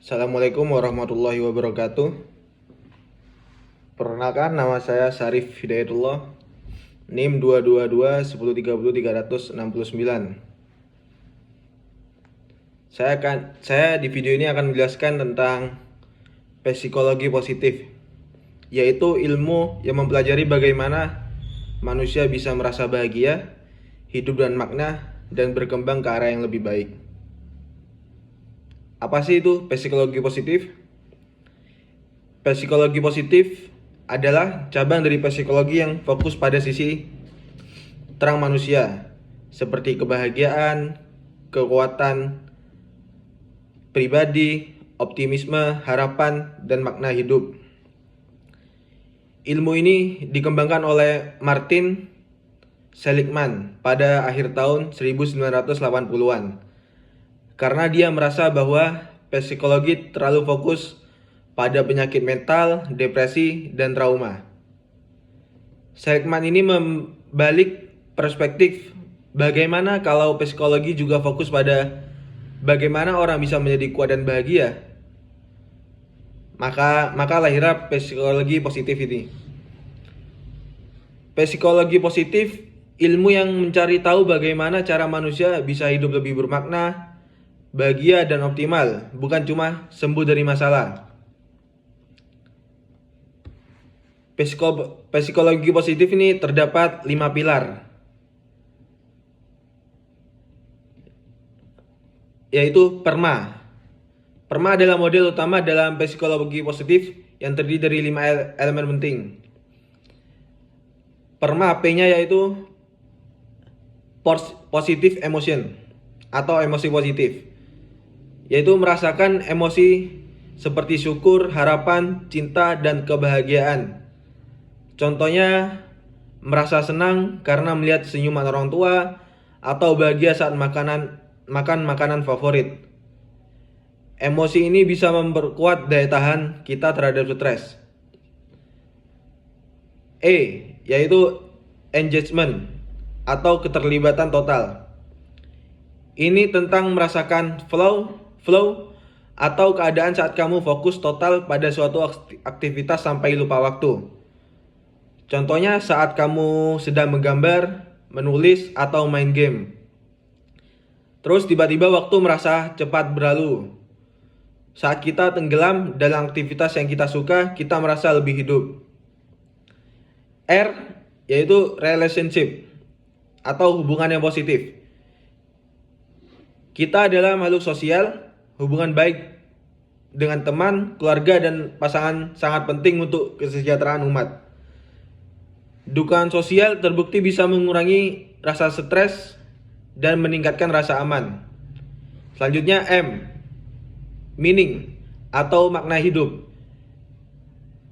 Assalamualaikum warahmatullahi wabarakatuh. Perkenalkan, nama saya Syarif Hidayatullah, NIM 222 1030 369. Saya di video ini akan menjelaskan tentang psikologi positif, yaitu ilmu yang mempelajari bagaimana manusia bisa merasa bahagia, hidup dan makna, dan berkembang ke arah yang lebih baik. Apa sih itu psikologi positif? Psikologi positif adalah cabang dari psikologi yang fokus pada sisi terang manusia, seperti kebahagiaan, kekuatan pribadi, optimisme, harapan, dan makna hidup. Ilmu ini dikembangkan oleh Martin Seligman pada akhir tahun 1980-an. Karena dia merasa bahwa psikologi terlalu fokus pada penyakit mental, depresi, dan trauma. Seligman ini membalik perspektif bagaimana kalau psikologi juga fokus pada bagaimana orang bisa menjadi kuat dan bahagia. Maka lahirlah psikologi positif ini. Psikologi positif ilmu yang mencari tahu bagaimana cara manusia bisa hidup lebih bermakna, bahagia dan optimal, bukan cuma sembuh dari masalah. Psikologi positif ini terdapat 5 pilar, yaitu PERMA. PERMA adalah model utama dalam psikologi positif yang terdiri dari 5 elemen penting. PERMA P-nya yaitu positive emotion atau emosi positif, yaitu merasakan emosi seperti syukur, harapan, cinta, dan kebahagiaan. Contohnya, merasa senang karena melihat senyuman orang tua, atau bahagia saat makan makanan favorit. Emosi ini bisa memperkuat daya tahan kita terhadap stres. Yaitu engagement atau keterlibatan total. Ini tentang merasakan flow atau keadaan saat kamu fokus total pada suatu aktivitas sampai lupa waktu. Contohnya saat kamu sedang menggambar, menulis, atau main game. Terus tiba-tiba waktu merasa cepat berlalu. Saat kita tenggelam dalam aktivitas yang kita suka, kita merasa lebih hidup. R yaitu relationship atau hubungan yang positif. Kita adalah makhluk sosial, hubungan baik dengan teman, keluarga, dan pasangan sangat penting untuk kesejahteraan umat. Dukungan sosial terbukti bisa mengurangi rasa stres dan meningkatkan rasa aman. Selanjutnya M, meaning atau makna hidup.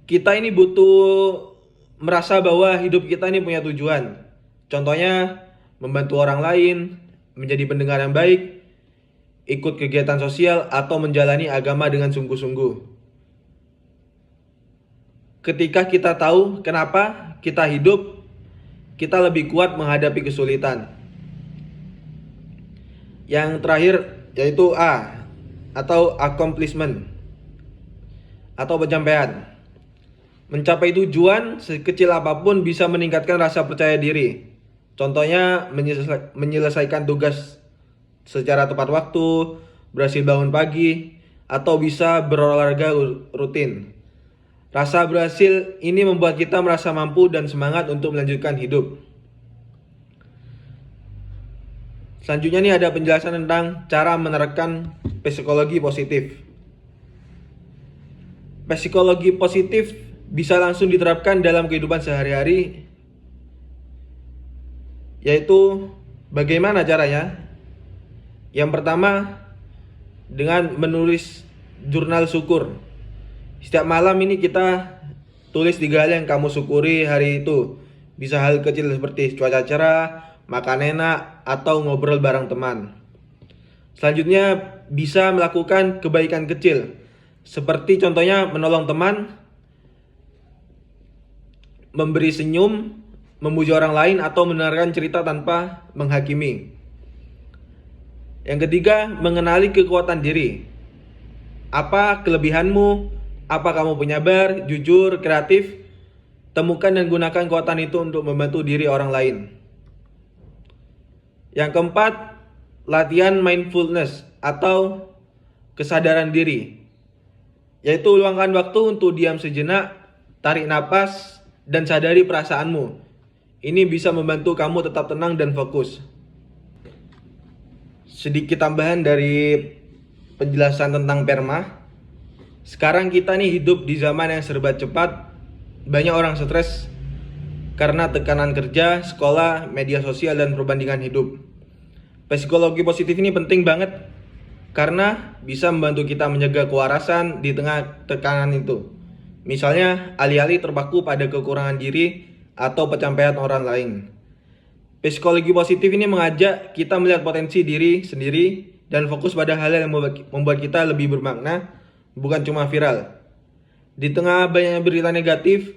Kita ini butuh merasa bahwa hidup kita ini punya tujuan. Contohnya membantu orang lain, menjadi pendengar yang baik, ikut kegiatan sosial, atau menjalani agama dengan sungguh-sungguh. Ketika kita tahu kenapa kita hidup, kita lebih kuat menghadapi kesulitan. Yang terakhir yaitu A atau accomplishment atau pencapaian. Mencapai tujuan sekecil apapun bisa meningkatkan rasa percaya diri. Contohnya menyelesaikan tugas secara tepat waktu, berhasil bangun pagi, atau bisa berolahraga rutin. Rasa berhasil ini membuat kita merasa mampu dan semangat untuk melanjutkan hidup. Selanjutnya nih ada penjelasan tentang cara menerapkan psikologi positif. Psikologi positif bisa langsung diterapkan dalam kehidupan sehari-hari, yaitu bagaimana caranya? Yang pertama, dengan menulis jurnal syukur. Setiap malam ini kita tulis 3 hal yang kamu syukuri hari itu. Bisa hal kecil seperti cuaca cerah, makan enak, atau ngobrol bareng teman. Selanjutnya bisa melakukan kebaikan kecil, seperti contohnya menolong teman, memberi senyum, memuji orang lain, atau mendengarkan cerita tanpa menghakimi. Yang ketiga, mengenali kekuatan diri. Apa kelebihanmu? Apa kamu penyabar, jujur, kreatif? Temukan dan gunakan kekuatan itu untuk membantu diri orang lain. Yang keempat, latihan mindfulness atau kesadaran diri, yaitu luangkan waktu untuk diam sejenak, tarik napas, dan sadari perasaanmu. Ini bisa membantu kamu tetap tenang dan fokus. Sedikit tambahan dari penjelasan tentang PERMA. Sekarang kita nih hidup di zaman yang serba cepat. Banyak orang stres karena tekanan kerja, sekolah, media sosial, dan perbandingan hidup. Psikologi positif ini penting banget karena bisa membantu kita menjaga kewarasan di tengah tekanan itu. Misalnya, alih-alih terpaku pada kekurangan diri atau pencapaian orang lain. Psikologi positif ini mengajak kita melihat potensi diri sendiri dan fokus pada hal yang membuat kita lebih bermakna, bukan cuma viral. Di tengah banyaknya berita negatif,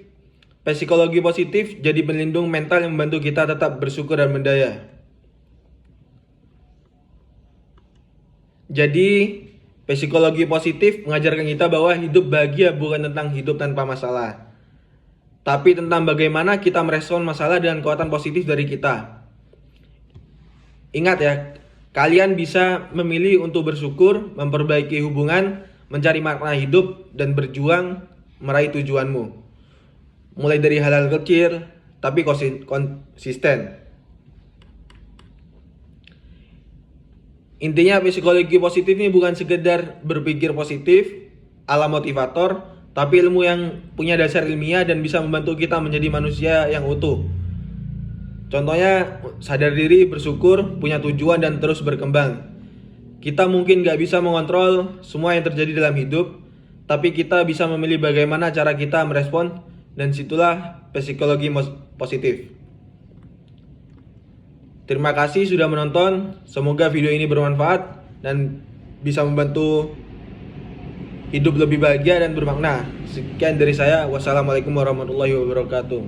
psikologi positif jadi pelindung mental yang membantu kita tetap bersyukur dan berdaya. Jadi, psikologi positif mengajarkan kita bahwa hidup bahagia bukan tentang hidup tanpa masalah, tapi tentang bagaimana kita merespon masalah dengan kekuatan positif dari kita. Ingat ya, kalian bisa memilih untuk bersyukur, memperbaiki hubungan, mencari makna hidup, dan berjuang meraih tujuanmu. Mulai dari hal-hal kecil, tapi konsisten. Intinya psikologi positif ini bukan sekedar berpikir positif ala motivator, tapi ilmu yang punya dasar ilmiah dan bisa membantu kita menjadi manusia yang utuh. Contohnya, sadar diri, bersyukur, punya tujuan, dan terus berkembang. Kita mungkin gak bisa mengontrol semua yang terjadi dalam hidup, tapi kita bisa memilih bagaimana cara kita merespon, dan situlah psikologi positif. Terima kasih sudah menonton, semoga video ini bermanfaat dan bisa membantu hidup lebih bahagia dan bermakna. Sekian dari saya, wassalamualaikum warahmatullahi wabarakatuh.